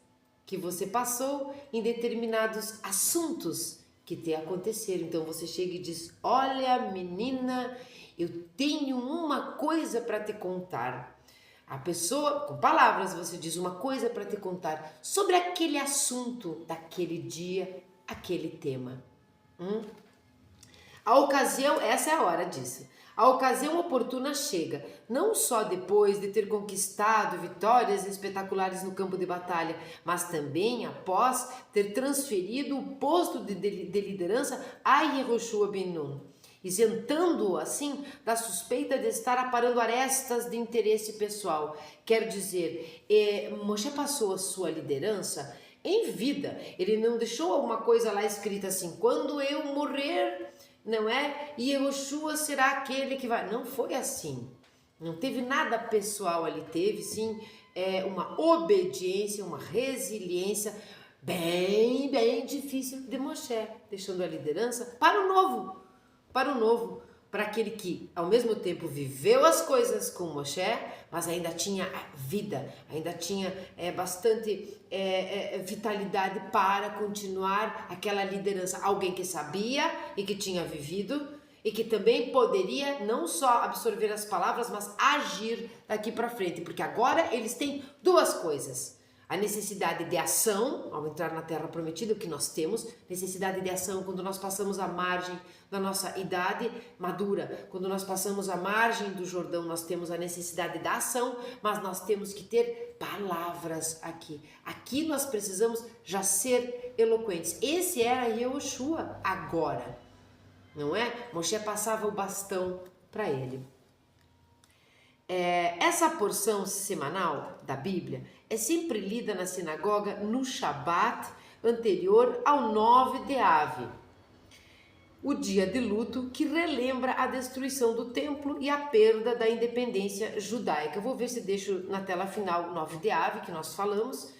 Speaker 1: que você passou em determinados assuntos que te aconteceram. Então você chega e diz, olha menina, eu tenho uma coisa para te contar. A pessoa, com palavras, você diz uma coisa para te contar sobre aquele assunto daquele dia, aquele tema. A ocasião, essa é a hora disso. A ocasião oportuna chega, não só depois de ter conquistado vitórias espetaculares no campo de batalha, mas também após ter transferido o posto de liderança a Yehoshua ben Nun, isentando-o assim da suspeita de estar aparando arestas de interesse pessoal. Quer dizer, Moshe passou a sua liderança em vida. Ele não deixou alguma coisa lá escrita assim, quando eu morrer, não é? E Yehoshua será aquele que vai. Não foi assim. Não teve nada pessoal ali. Teve sim uma obediência, uma resiliência bem difícil de Moshe, deixando a liderança para o novo, para aquele que ao mesmo tempo viveu as coisas com Moshe, mas ainda tinha vida, ainda tinha bastante vitalidade para continuar aquela liderança. Alguém que sabia e que tinha vivido e que também poderia não só absorver as palavras, mas agir daqui para frente, porque agora eles têm duas coisas. A necessidade de ação, ao entrar na terra prometida, o que nós temos, necessidade de ação quando nós passamos a margem da nossa idade madura, quando nós passamos a margem do Jordão, nós temos a necessidade da ação, mas nós temos que ter palavras aqui. Aqui nós precisamos já ser eloquentes. Esse era Yehoshua agora, não é? Moshe passava o bastão para ele. Essa porção semanal da Bíblia é sempre lida na sinagoga no Shabat anterior ao 9 de Av, o dia de luto que relembra a destruição do templo e a perda da independência judaica. Eu vou ver se deixo na tela final o 9 de Av, que nós falamos,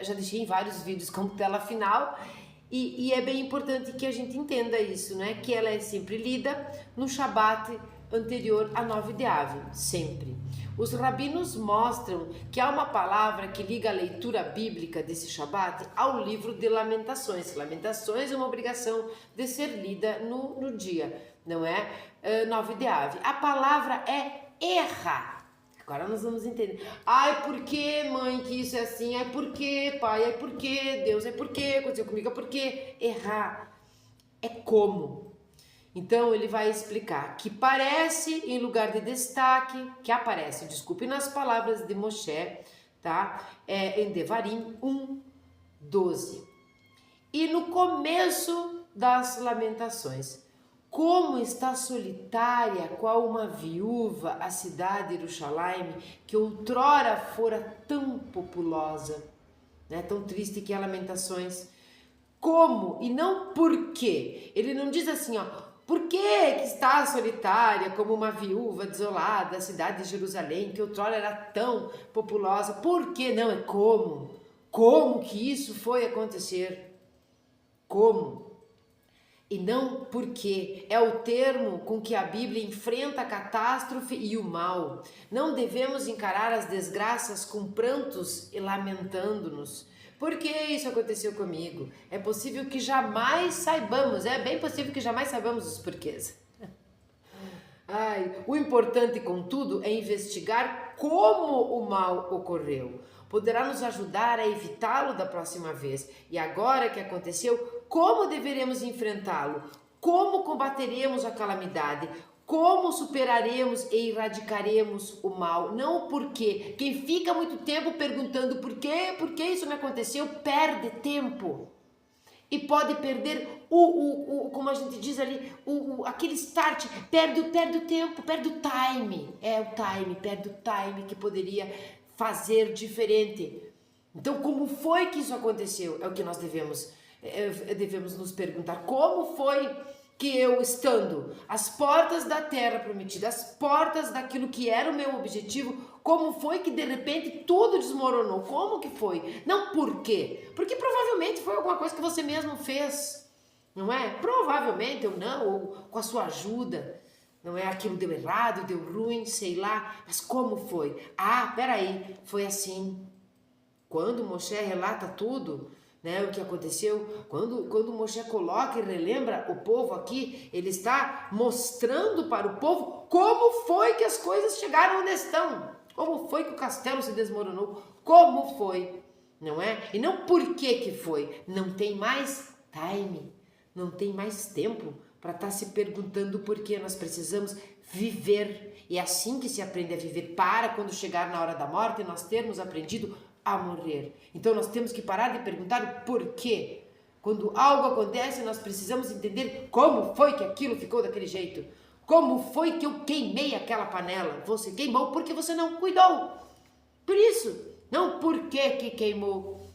Speaker 1: já deixei em vários vídeos como tela final, e é bem importante que a gente entenda isso, né? Que ela é sempre lida no Shabat anterior a 9 de Av, sempre. Os rabinos mostram que há uma palavra que liga a leitura bíblica desse Shabat ao livro de Lamentações. Lamentações é uma obrigação de ser lida no dia, não é? 9 de Av. A palavra é erra. Agora nós vamos entender. Ai, por que, mãe, que isso é assim? Ai, por que, pai? Ai, por que, Deus? Ai, por que aconteceu comigo? Ai, por que? Errar é como. Então ele vai explicar que parece em lugar de destaque, que aparece, desculpe, nas palavras de Moshe, tá? Em Devarim 1:12. E no começo das Lamentações, como está solitária, qual uma viúva, a cidade de Jerusalém, que outrora fora tão populosa, né? Tão triste que é Lamentações. Como e não por quê. Ele não diz assim, ó, por que está solitária como uma viúva desolada, a cidade de Jerusalém, que outrora era tão populosa? Por que não? É como? Como que isso foi acontecer? Como? E não porque é o termo com que a Bíblia enfrenta a catástrofe e o mal. Não devemos encarar as desgraças com prantos e lamentando-nos. Por que isso aconteceu comigo? É possível que jamais saibamos, é bem possível que jamais saibamos os porquês. O importante, contudo, é investigar como o mal ocorreu. Poderá nos ajudar a evitá-lo da próxima vez. E agora que aconteceu, como deveremos enfrentá-lo? Como combateremos a calamidade? Como superaremos e erradicaremos o mal? Não o porquê. Quem fica muito tempo perguntando por que isso me aconteceu, perde tempo. E pode perder como a gente diz ali, aquele start, perde o tempo, perde o time. Perde o time que poderia fazer diferente. Então, como foi que isso aconteceu? É o que nós devemos nos perguntar. Como foi que eu, estando às portas da terra prometida, às portas daquilo que era o meu objetivo, como foi que de repente tudo desmoronou? Como que foi? Não por quê? Porque provavelmente foi alguma coisa que você mesmo fez, não é? Provavelmente ou não, ou com a sua ajuda, não é? Aquilo deu errado, deu ruim, sei lá, mas como foi? Ah, peraí, foi assim. Quando Moshe relata tudo, né, o que aconteceu, quando Moshe coloca e relembra o povo aqui, ele está mostrando para o povo como foi que as coisas chegaram onde estão, como foi que o castelo se desmoronou, como foi, não é? E não por que foi, não tem mais time, não tem mais tempo para estar se perguntando por que. Nós precisamos viver, e é assim que se aprende a viver, para quando chegar na hora da morte nós termos aprendido a morrer. Então nós temos que parar de perguntar o porquê. Quando algo acontece, nós precisamos entender como foi que aquilo ficou daquele jeito. Como foi que eu queimei aquela panela? Você queimou porque você não cuidou. Por isso, não por que queimou.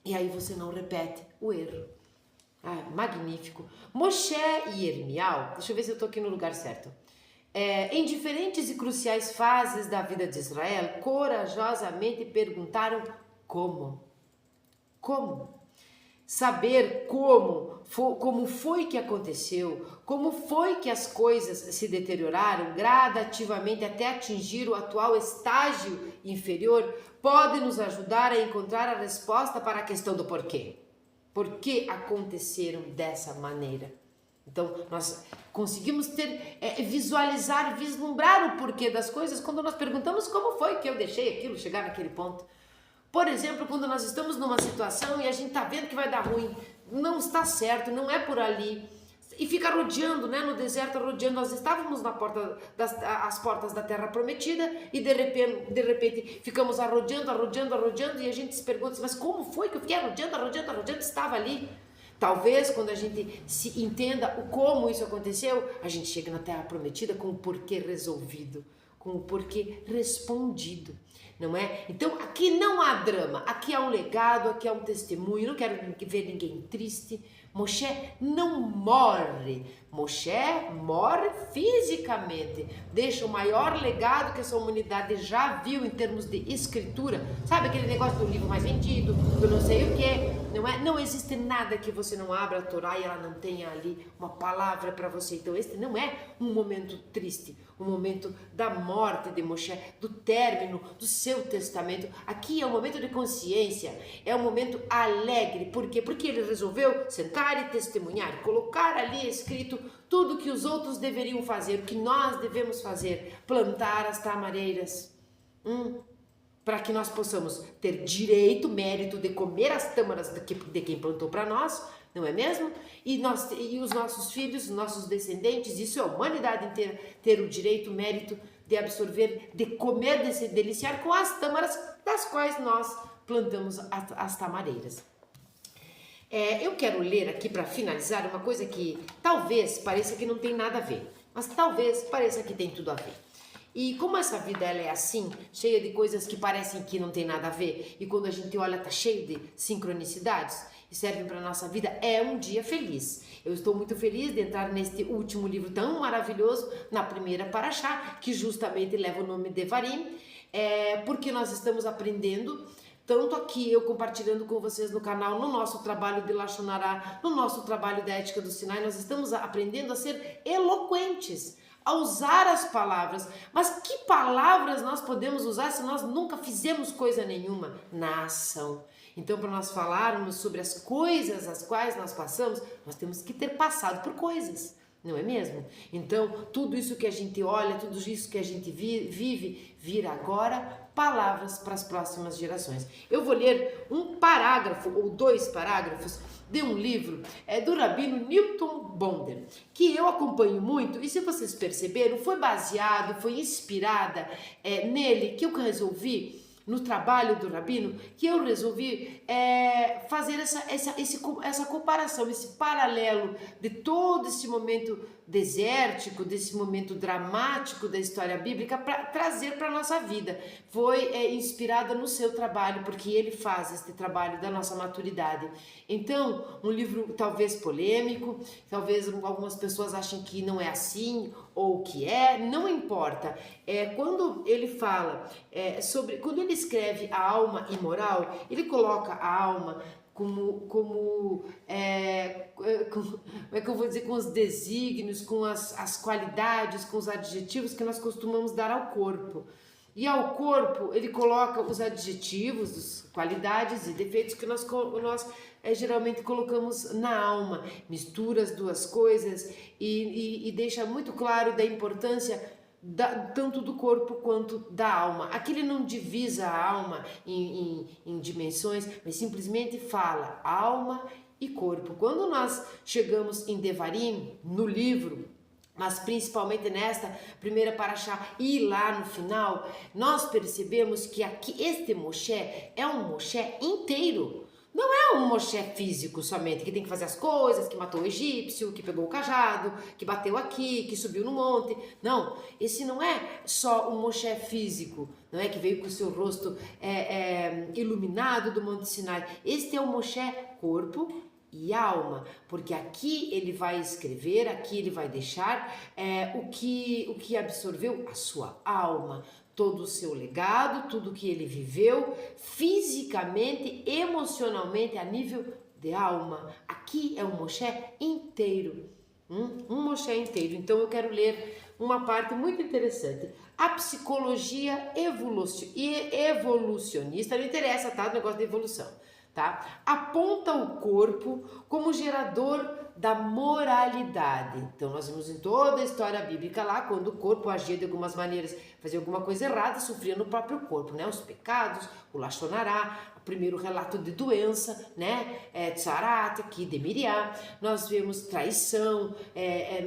Speaker 1: E aí você não repete o erro. Ah, magnífico. Moshe e Irmial, deixa eu ver se eu estou aqui no lugar certo. Em diferentes e cruciais fases da vida de Israel, corajosamente perguntaram como. Como? Saber como foi que aconteceu, como foi que as coisas se deterioraram gradativamente até atingir o atual estágio inferior, pode nos ajudar a encontrar a resposta para a questão do porquê. Por que aconteceram dessa maneira? Então, nós conseguimos visualizar, vislumbrar o porquê das coisas quando nós perguntamos como foi que eu deixei aquilo chegar naquele ponto. Por exemplo, quando nós estamos numa situação e a gente está vendo que vai dar ruim, não está certo, não é por ali, e fica rodeando, né, no deserto, rodeando. Nós estávamos às portas da terra prometida e de repente ficamos rodeando e a gente se pergunta, mas como foi que eu fiquei rodeando, estava ali. Talvez quando a gente se entenda o como isso aconteceu, a gente chega na terra prometida com o porquê resolvido, com o porquê respondido, não é? Então aqui não há drama, aqui há um legado, aqui há um testemunho. Não quero ver ninguém triste. Moshe não morre, Moshe morre fisicamente, deixa o maior legado que essa humanidade já viu em termos de escritura. Sabe aquele negócio do livro mais vendido, do não sei o que, não é? Não existe nada que você não abra a Torá e ela não tenha ali uma palavra para você. Então este não é um momento triste, um momento da morte de Moshe, do término do seu testamento. Aqui é um momento de consciência, é um momento alegre. Por quê? Porque ele resolveu sentar e testemunhar, colocar ali escrito tudo que os outros deveriam fazer, o que nós devemos fazer, plantar as tamareiras, para que nós possamos ter direito, mérito de comer as tâmaras de quem plantou para nós, não é mesmo? E os nossos filhos, os nossos descendentes, isso é a humanidade inteira, ter o direito, mérito de absorver, de comer, de se deliciar com as tâmaras das quais nós plantamos as tamareiras. Eu quero ler aqui para finalizar uma coisa que talvez pareça que não tem nada a ver, mas talvez pareça que tem tudo a ver. E como essa vida ela é assim, cheia de coisas que parecem que não tem nada a ver, e quando a gente olha tá cheio de sincronicidades e servem para nossa vida, é um dia feliz. Eu estou muito feliz de entrar neste último livro tão maravilhoso, na primeira Parashá, que justamente leva o nome de Devarim, porque nós estamos aprendendo, tanto aqui eu compartilhando com vocês no canal, no nosso trabalho de Lashon Hara, no nosso trabalho da Ética do Sinai, nós estamos aprendendo a ser eloquentes, a usar as palavras. Mas que palavras nós podemos usar se nós nunca fizemos coisa nenhuma? Na ação. Então, para nós falarmos sobre as coisas as quais nós passamos, nós temos que ter passado por coisas. Não é mesmo? Então, tudo isso que a gente olha, tudo isso que a gente vive, vira agora palavras para as próximas gerações. Eu vou ler um parágrafo ou 2 parágrafos de um livro do Rabino Newton Bonder, que eu acompanho muito, e se vocês perceberam, foi baseado, foi inspirada nele que eu resolvi, no trabalho do Rabino, que eu resolvi fazer essa comparação, esse paralelo de todo esse momento desértico, desse momento dramático da história bíblica, para trazer para a nossa vida. Foi inspirada no seu trabalho, porque ele faz este trabalho da nossa maturidade. Então, um livro talvez polêmico, talvez algumas pessoas achem que não é assim, ou que não importa. Quando ele fala quando ele escreve a alma imoral, ele coloca a alma como é que eu vou dizer, com os desígnios, com as qualidades, com os adjetivos que nós costumamos dar ao corpo. E ao corpo ele coloca os adjetivos, as qualidades e defeitos que nós geralmente colocamos na alma, mistura as duas coisas e deixa muito claro da importância tanto do corpo quanto da alma. Aqui ele não divisa a alma em dimensões, mas simplesmente fala alma e corpo. Quando nós chegamos em Devarim, no livro, mas principalmente nesta primeira paraxá e lá no final, nós percebemos que aqui este Moshe é um Moshe inteiro. Não é um Moshe físico somente, que tem que fazer as coisas, que matou o egípcio, que pegou o cajado, que bateu aqui, que subiu no monte. Não, esse não é só um Moshe físico, não é que veio com o seu rosto iluminado do Monte Sinai. Este é o Moshe corpo e alma, porque aqui ele vai escrever, aqui ele vai deixar o que absorveu a sua alma, todo o seu legado, tudo que ele viveu fisicamente, emocionalmente, a nível de alma. Aqui é um Moshe inteiro, um Moshe inteiro. Então eu quero ler uma parte muito interessante. A psicologia evolucionista, não interessa, tá? O negócio da evolução. Tá? Aponta o corpo como gerador da moralidade. Então nós vimos em toda a história bíblica lá, quando o corpo agia de algumas maneiras, fazia alguma coisa errada, sofria no próprio corpo, né? Os pecados, o lachonará, o primeiro relato de doença, né? Tsarat, aqui de Miriam, nós vemos traição,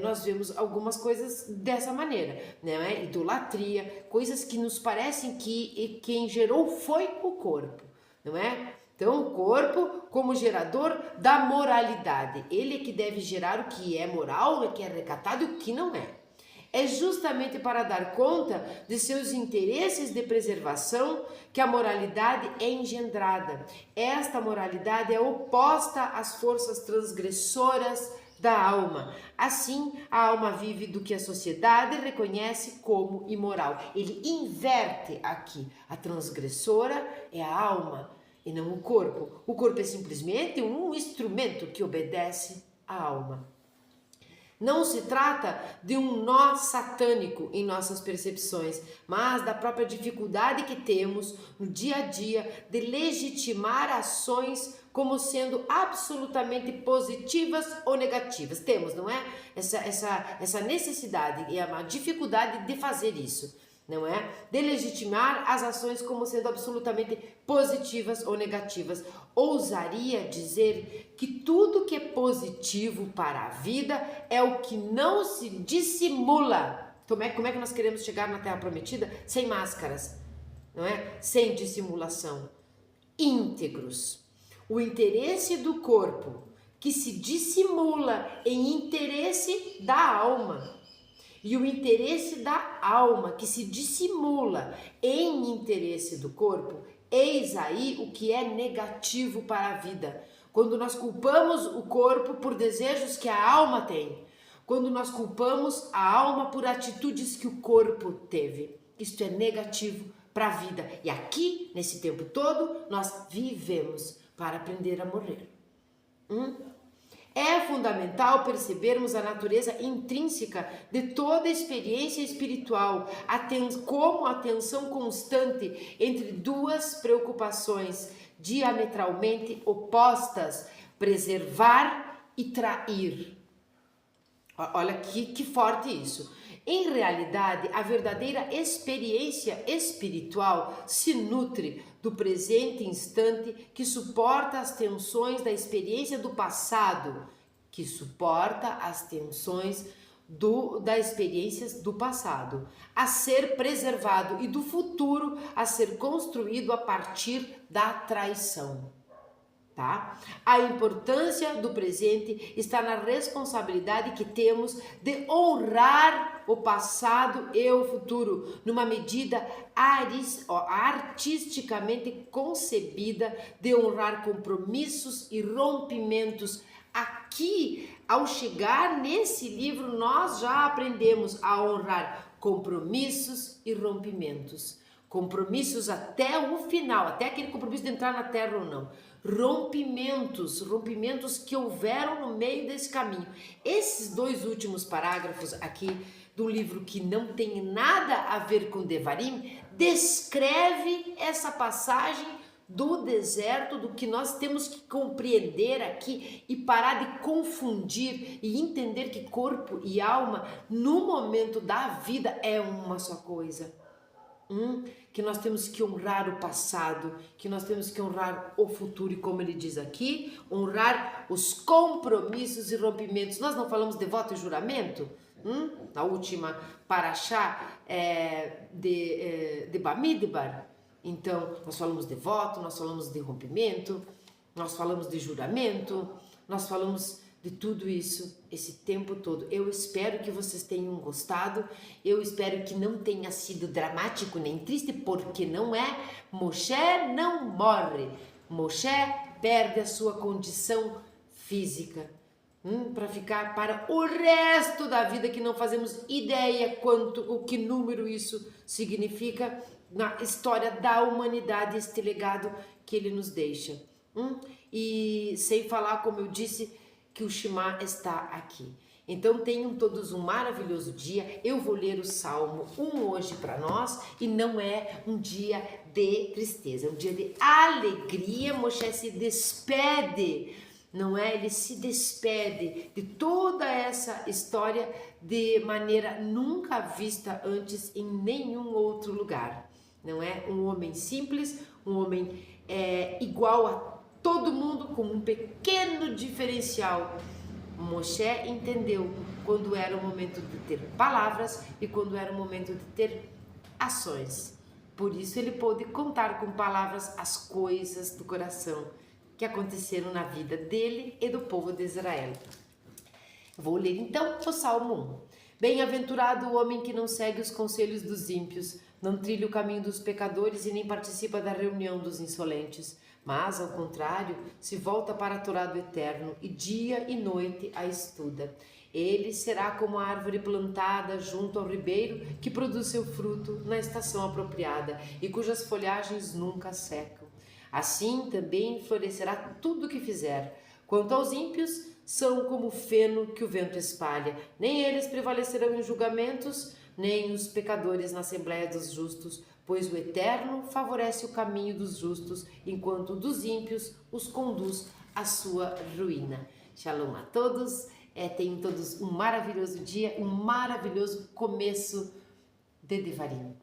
Speaker 1: nós vemos algumas coisas dessa maneira, né? Idolatria, coisas que nos parecem que quem gerou foi o corpo, não é? Então, o corpo como gerador da moralidade. Ele é que deve gerar o que é moral, o que é recatado e o que não é. É justamente para dar conta de seus interesses de preservação que a moralidade é engendrada. Esta moralidade é oposta às forças transgressoras da alma. Assim, a alma vive do que a sociedade reconhece como imoral. Ele inverte aqui. A transgressora é a alma e não o corpo. O corpo é simplesmente um instrumento que obedece à alma. Não se trata de um nó satânico em nossas percepções, mas da própria dificuldade que temos no dia a dia de legitimar ações como sendo absolutamente positivas ou negativas. Temos, não é? Essa necessidade e a dificuldade de fazer isso. Não é? De legitimar as ações como sendo absolutamente positivas ou negativas. Ousaria dizer que tudo que é positivo para a vida é o que não se dissimula. Como é que nós queremos chegar na Terra Prometida? Sem máscaras, não é? Sem dissimulação. Íntegros. O interesse do corpo que se dissimula em interesse da alma. E o interesse da alma que se dissimula em interesse do corpo, eis aí o que é negativo para a vida. Quando nós culpamos o corpo por desejos que a alma tem, quando nós culpamos a alma por atitudes que o corpo teve, isto é negativo para a vida. E aqui, nesse tempo todo, nós vivemos para aprender a morrer. É fundamental percebermos a natureza intrínseca de toda experiência espiritual, como a tensão constante entre duas preocupações diametralmente opostas, preservar e trair. Olha que forte isso. Em realidade, a verdadeira experiência espiritual se nutre do presente instante que suporta as tensões da experiência do passado, que suporta as tensões das experiências do passado, a ser preservado e do futuro a ser construído a partir da traição. Tá? A importância do presente está na responsabilidade que temos de honrar o passado e o futuro, numa medida artisticamente concebida de honrar compromissos e rompimentos. Aqui, ao chegar nesse livro, nós já aprendemos a honrar compromissos e rompimentos. Compromissos até o final, até aquele compromisso de entrar na terra ou não. Rompimentos que houveram no meio desse caminho. Esses dois últimos parágrafos aqui do livro, que não tem nada a ver com Devarim, descreve essa passagem do deserto, do que nós temos que compreender aqui e parar de confundir e entender que corpo e alma no momento da vida é uma só coisa. Que nós temos que honrar o passado, que nós temos que honrar o futuro e, como ele diz aqui, honrar os compromissos e rompimentos. Nós não falamos de voto e juramento? Na última paraxá de Bamidbar. Então, nós falamos de voto, nós falamos de rompimento, nós falamos de juramento, nós falamos de tudo isso esse tempo todo. Eu espero que vocês tenham gostado, eu espero que não tenha sido dramático nem triste, porque não é. Moshe não morre, Moshe perde a sua condição física para ficar para o resto da vida, que não fazemos ideia o que número isso significa na história da humanidade, este legado que ele nos deixa. E sem falar, como eu disse, que o Shema está aqui. Então tenham todos um maravilhoso dia. Eu vou ler o Salmo 1 hoje para nós, e não é um dia de tristeza, é um dia de alegria. Moshe se despede, não é? Ele se despede de toda essa história de maneira nunca vista antes em nenhum outro lugar, não é? Um homem simples, um homem igual a todo mundo, com um pequeno diferencial. Moshe entendeu quando era o momento de ter palavras e quando era o momento de ter ações. Por isso ele pôde contar com palavras as coisas do coração que aconteceram na vida dele e do povo de Israel. Vou ler então o Salmo 1. Bem-aventurado o homem que não segue os conselhos dos ímpios, não trilha o caminho dos pecadores e nem participa da reunião dos insolentes, mas, ao contrário, se volta para a Torá do Eterno e dia e noite a estuda. Ele será como a árvore plantada junto ao ribeiro, que produz seu fruto na estação apropriada e cujas folhagens nunca secam. Assim também florescerá tudo o que fizer. Quanto aos ímpios, são como o feno que o vento espalha. Nem eles prevalecerão em julgamentos, nem os pecadores na assembleia dos justos, pois o Eterno favorece o caminho dos justos, enquanto dos ímpios os conduz à sua ruína. Shalom a todos, tenham todos um maravilhoso dia, um maravilhoso começo de Devarim.